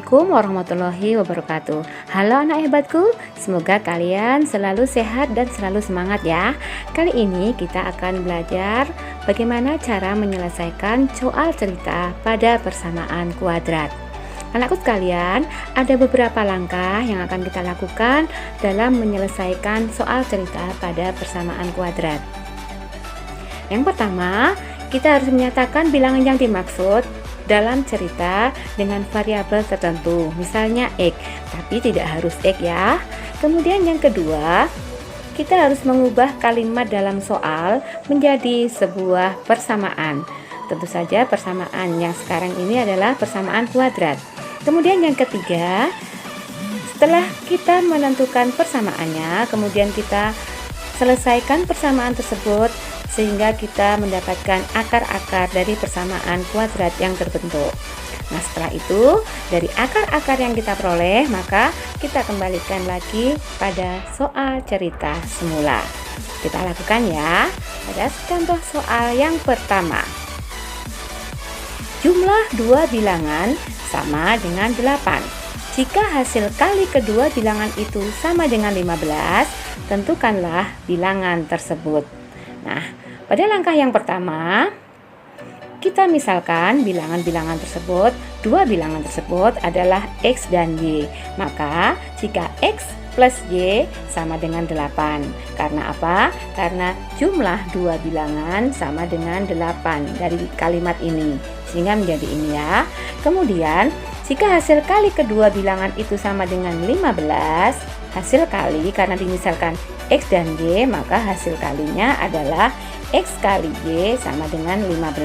Assalamualaikum warahmatullahi wabarakatuh. Halo anak hebatku, semoga kalian selalu sehat dan selalu semangat ya. Kali ini kita akan belajar bagaimana cara menyelesaikan soal cerita pada persamaan kuadrat. Anakku sekalian, ada beberapa langkah yang akan kita lakukan dalam menyelesaikan soal cerita pada persamaan kuadrat. Yang pertama, kita harus menyatakan bilangan yang dimaksud dalam cerita dengan variabel tertentu, misalnya X, tapi tidak harus X ya. Kemudian yang kedua, kita harus mengubah kalimat dalam soal menjadi sebuah persamaan. Tentu saja persamaan yang sekarang ini adalah persamaan kuadrat. Kemudian yang ketiga, setelah kita menentukan persamaannya, kemudian kita selesaikan persamaan tersebut sehingga kita mendapatkan akar-akar dari persamaan kuadrat yang terbentuk. Nah, setelah itu dari akar-akar yang kita peroleh, maka kita kembalikan lagi pada soal cerita semula. Kita lakukan ya. Pada contoh soal yang pertama, jumlah dua bilangan sama dengan 8. Jika hasil kali kedua bilangan itu sama dengan 15, tentukanlah bilangan tersebut. Nah, pada langkah yang pertama, kita misalkan bilangan-bilangan tersebut, dua bilangan tersebut adalah X dan Y. Maka, jika X plus Y sama dengan 8. Karena apa? Karena jumlah dua bilangan sama dengan 8 dari kalimat ini. Sehingga menjadi ini ya. Kemudian, jika hasil kali kedua bilangan itu sama dengan 15, hasil kali karena dimisalkan X dan Y, maka hasil kalinya adalah X kali Y sama dengan 15.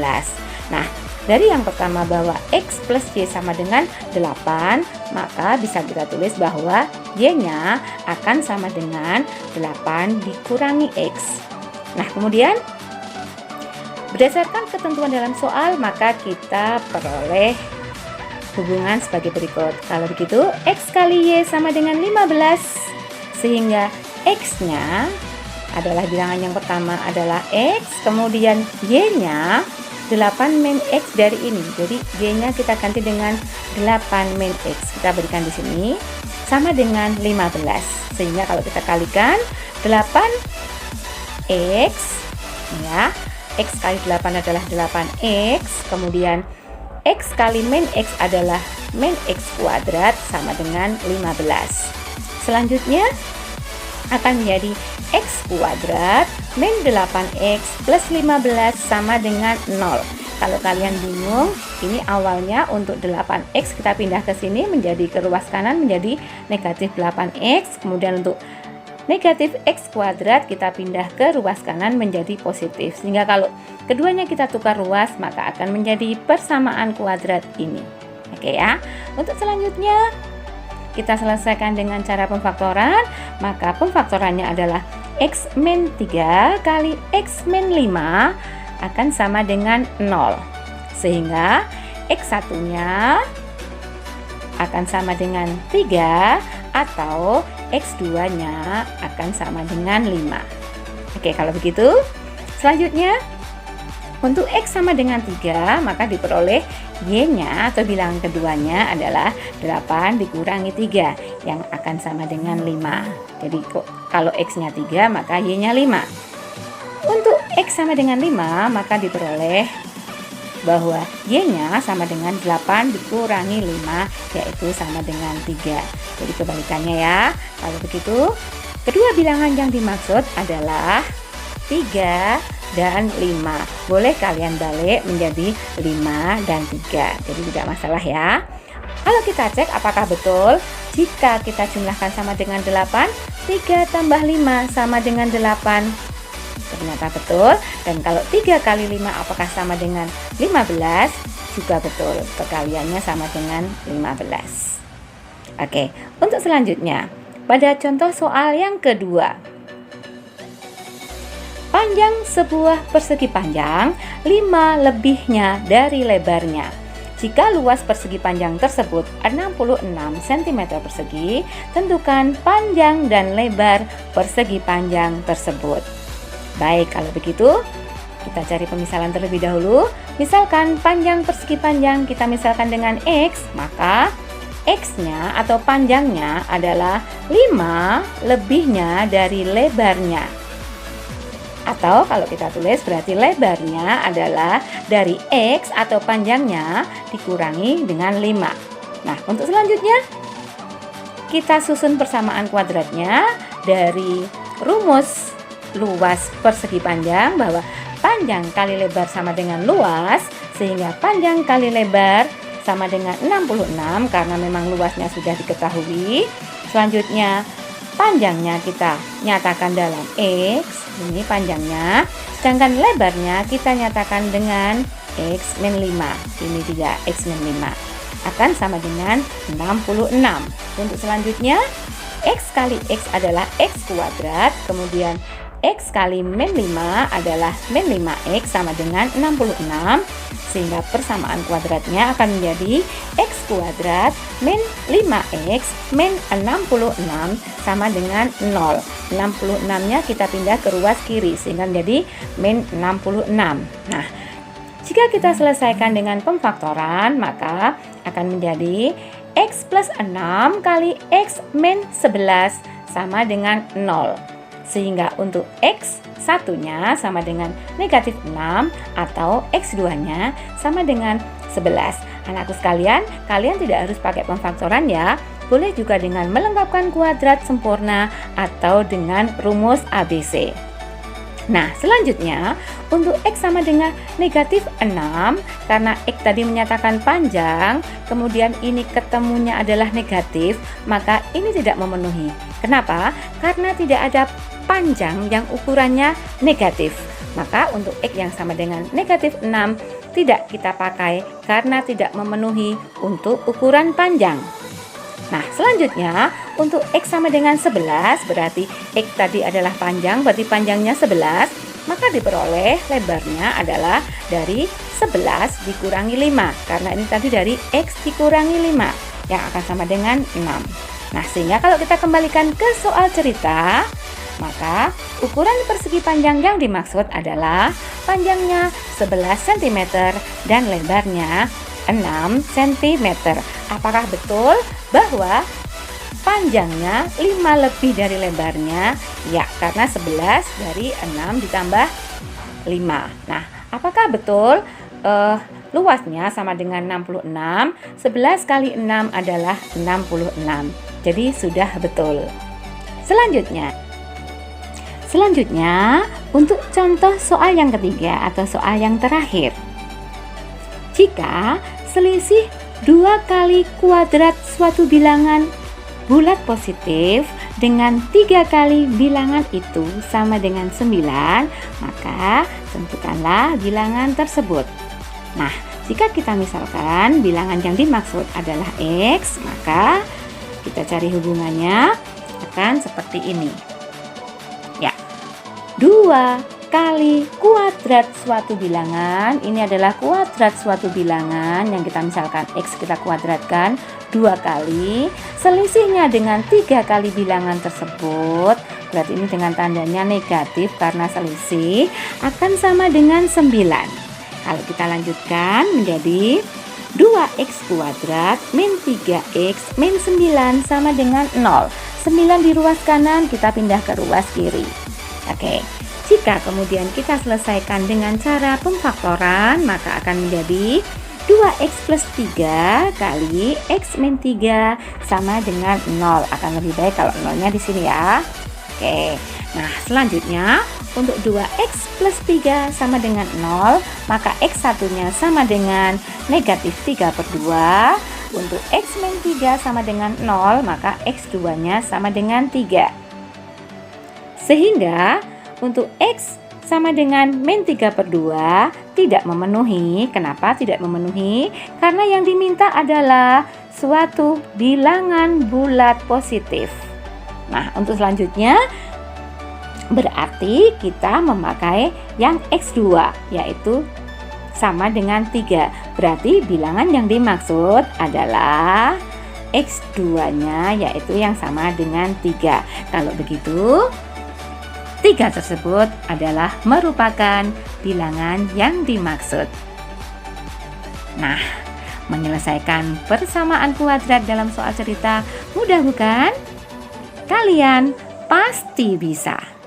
Nah, dari yang pertama bahwa X plus Y sama dengan 8, maka bisa kita tulis bahwa Y-nya akan sama dengan 8 dikurangi X. Nah, kemudian berdasarkan ketentuan dalam soal, maka kita peroleh hubungan sebagai berikut. Kalau begitu, X kali Y sama dengan 15, sehingga X-nya adalah bilangan yang pertama adalah X, kemudian Y-nya 8 min X dari ini. Jadi Y-nya kita ganti dengan 8 min X. Kita berikan di sini sama dengan 15. Sehingga kalau kita kalikan 8X ya, X kali 8 adalah 8X, kemudian X kali min X adalah min X kuadrat sama dengan 15. Selanjutnya akan menjadi X kuadrat min 8X plus 15 sama dengan 0. Kalau kalian bingung, ini awalnya untuk 8X kita pindah ke sini menjadi ke ruas kanan menjadi negatif 8X. Kemudian untuk negatif X kuadrat kita pindah ke ruas kanan menjadi positif. Sehingga kalau keduanya kita tukar ruas, maka akan menjadi persamaan kuadrat ini. Oke ya. Untuk selanjutnya kita selesaikan dengan cara pemfaktoran. Maka pemfaktorannya adalah X min 3 kali X min 5 akan sama dengan 0. Sehingga X1 nya akan sama dengan 3 atau X2 nya akan sama dengan 5. Oke, kalau begitu selanjutnya untuk X sama dengan 3, maka diperoleh Y-nya atau bilangan keduanya adalah 8 dikurangi 3 yang akan sama dengan 5. Jadi kalau X-nya 3, maka Y-nya 5. Untuk X sama dengan 5, maka diperoleh bahwa Y-nya sama dengan 8 dikurangi 5, yaitu sama dengan 3. Jadi kebalikannya ya. Kalau begitu, kedua bilangan yang dimaksud adalah 3 dan 5. Boleh kalian balik menjadi 5 dan 3. Jadi tidak masalah ya. Kalau kita cek apakah betul jika kita jumlahkan sama dengan 8, 3 tambah 5 sama dengan 8. Ternyata betul. Dan kalau 3 kali 5 apakah sama dengan 15? Juga betul. Perkaliannya sama dengan 15. Oke, untuk selanjutnya pada contoh soal yang kedua, panjang sebuah persegi panjang 5 lebihnya dari lebarnya. Jika luas persegi panjang tersebut 66 cm persegi, tentukan panjang dan lebar persegi panjang tersebut. Baik, kalau begitu kita cari pemisalan terlebih dahulu. Misalkan panjang persegi panjang kita misalkan dengan X, maka X-nya atau panjangnya adalah 5 lebihnya dari lebarnya. Atau kalau kita tulis berarti lebarnya adalah dari X atau panjangnya dikurangi dengan 5. Nah, untuk selanjutnya kita susun persamaan kuadratnya dari rumus luas persegi panjang, bahwa panjang kali lebar sama dengan luas, sehingga panjang kali lebar sama dengan 66 karena memang luasnya sudah diketahui. Selanjutnya panjangnya kita nyatakan dalam X, ini panjangnya, sedangkan lebarnya kita nyatakan dengan X min 5, ini juga X min 5 akan sama dengan 66. Untuk selanjutnya X kali X adalah X kuadrat, kemudian X kali min 5 adalah min 5X sama dengan 66, sehingga persamaan kuadratnya akan menjadi X kuadrat min 5X min 66 sama dengan 0. 66 nya kita pindah ke ruas kiri sehingga menjadi min 66. Nah, jika kita selesaikan dengan pemfaktoran, maka akan menjadi X plus 6 kali X min 11 sama dengan 0. Sehingga untuk X1 nya sama dengan negatif 6 atau X2 nya sama dengan 11. Anakku sekalian, kalian tidak harus pakai pemfaktoran ya. Boleh juga dengan melengkapkan kuadrat sempurna atau dengan rumus ABC. Nah, selanjutnya untuk X sama dengan negatif 6, karena X tadi menyatakan panjang, kemudian ini ketemunya adalah negatif, maka ini tidak memenuhi. Kenapa? Karena tidak ada panjang yang ukurannya negatif. Maka untuk X yang sama dengan negatif 6 tidak kita pakai karena tidak memenuhi untuk ukuran panjang. Nah, selanjutnya untuk X sama dengan 11, berarti X tadi adalah panjang, berarti panjangnya 11, maka diperoleh lebarnya adalah dari 11 dikurangi 5, karena ini tadi dari X dikurangi 5 yang akan sama dengan 6. Nah, sehingga kalau kita kembalikan ke soal cerita, maka ukuran persegi panjang yang dimaksud adalah panjangnya 11 cm dan lebarnya 6 cm. Apakah betul bahwa panjangnya 5 lebih dari lebarnya? Ya, karena 11 dari 6 ditambah 5. Nah, apakah betul luasnya sama dengan 66? 11 kali 6 adalah 66. Jadi sudah betul. Selanjutnya untuk contoh soal yang ketiga atau soal yang terakhir. Jika selisih 2 kali kuadrat suatu bilangan bulat positif dengan 3 kali bilangan itu sama dengan 9, maka tentukanlah bilangan tersebut. Nah, jika kita misalkan bilangan yang dimaksud adalah X, maka kita cari hubungannya akan seperti ini. Ya, 2 kali kuadrat suatu bilangan, ini adalah kuadrat suatu bilangan yang kita misalkan X kita kuadratkan 2 kali, selisihnya dengan 3 kali bilangan tersebut, berarti ini dengan tandanya negatif karena selisih, akan sama dengan 9. Kalau kita lanjutkan menjadi 2x kuadrat min 3x min 9 sama dengan 0. 9 di ruas kanan kita pindah ke ruas kiri. Oke. Jika kemudian kita selesaikan dengan cara pemfaktoran, maka akan menjadi 2x plus 3 kali x min 3 sama dengan 0. Akan lebih baik kalau 0-nya di sini ya. Oke. Nah, selanjutnya untuk 2x plus 3 sama dengan 0, maka x1-nya sama dengan negatif 3/2. Untuk x min 3 sama dengan 0, maka x2-nya sama dengan 3. Sehingga untuk X sama dengan min 3/2 tidak memenuhi. Kenapa tidak memenuhi? Karena yang diminta adalah suatu bilangan bulat positif. Nah, untuk selanjutnya berarti kita memakai yang X2, yaitu sama dengan 3. Berarti bilangan yang dimaksud adalah X2-nya, yaitu yang sama dengan 3. Kalau begitu, 3 tersebut adalah merupakan bilangan yang dimaksud. Nah, Menyelesaikan persamaan kuadrat dalam soal cerita mudah bukan? Kalian pasti bisa.